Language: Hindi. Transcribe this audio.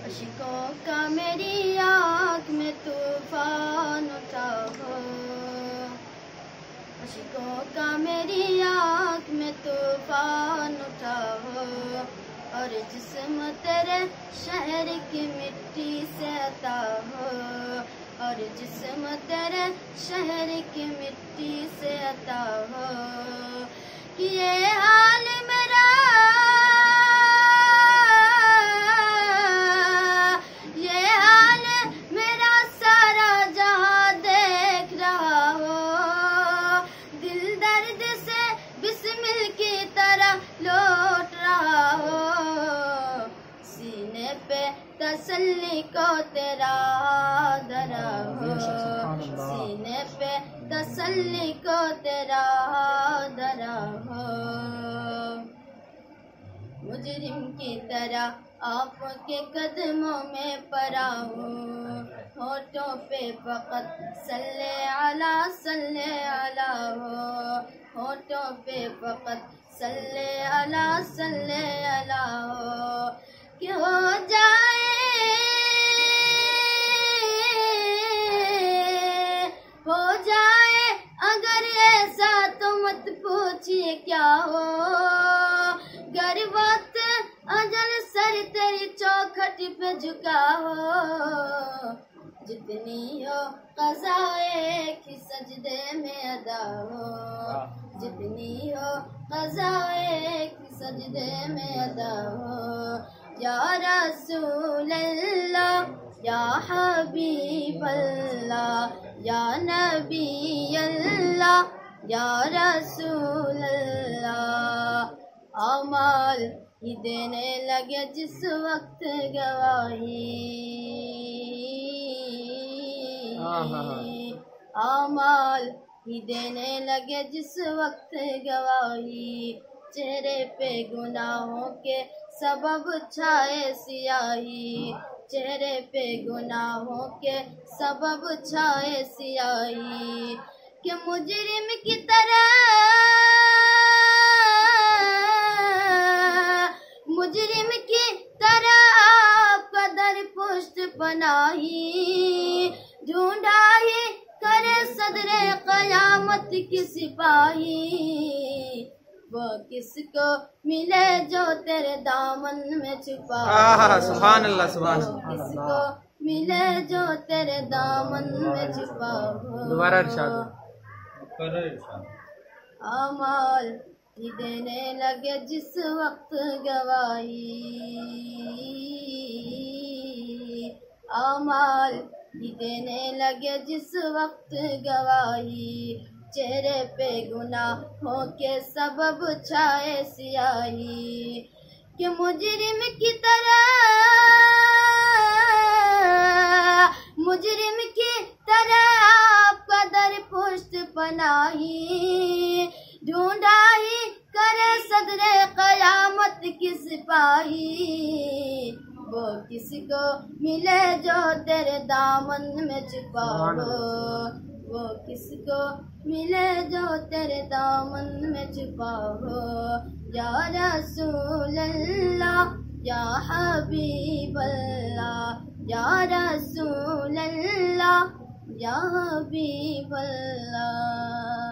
अशिकों का मेरी आँख में तूफान उठा हो, अशिकों का मेरी आँख में तूफान उठा हो, और जिस्म तेरे शहर की मिट्टी से अता हो, और जिस्म तेरे शहर की मिट्टी से अता हो, कि ये हाल मेरा, ये हाल मेरा सारा जहां देख रहा हो, दिल दर्द से बिस्मिल की तरह लौट रहा हो, सीने पे तसल्ली को तेरा धरा हो, सीने पे तसल्ली को तेरा धरा हो, मुजरिम की तरह आपके कदमों में पड़ा हूँ, होठों पे फकत सल्ले अला हो, होठों पे फकत सल्ले अला हो, कि हो जाए अगर ऐसा तो मत पूछिए क्या हो, गर वक्त अजल सर तेरी चौखट पे झुका हो, जितनी हो क़ज़ा एक ही सजदे में अदा हो, जितनी हो क़ज़ा एक ही सजदे में अदा हो, या रसूल अल्लाह या हबीब अल्लाह या नबी अल्लाह या रसूल अल्लाह, अमाल ही देने लगे जिस वक्त गवाही, अमाल ही देने लगे जिस वक्त गवाही, चेहरे पे गुनाहों के सबब छाए सियाही, चेहरे पे गुनाहों के सबब छाए सियाही, कि मुजरिम की तरह, मुजरिम की तरह आपका दर पुष्ट पनाही, ढूंढा ही करे सदरे क़यामत की सिपाही, वो किसको मिले जो तेरे दामन में छुपा हो, सुभान अल्लाह सुभान अल्लाह, किसको मिले जो तेरे दामन में छुपा हो, दोबारा इरशाद, अमाल ही देने लगे जिस वक्त गवाही, अमाल ही देने लगे जिस वक्त गवाही, चेहरे पे गुनाहों के सबब छाए सियाही, कि मुजरिम की तरह, मुजरिम की तरह आपका दर पुष्ट पनाही, ढूंढा ही करे सदरे क़यामत की सिपाही, वो किसको मिले जो तेरे दामन में छुपा हो, वो किसको मिले जो तेरे दामन में छुपा हो, या रसूल अल्लाह या हबीब अल्लाह या रसूल अल्लाह या हबीब अल्लाह।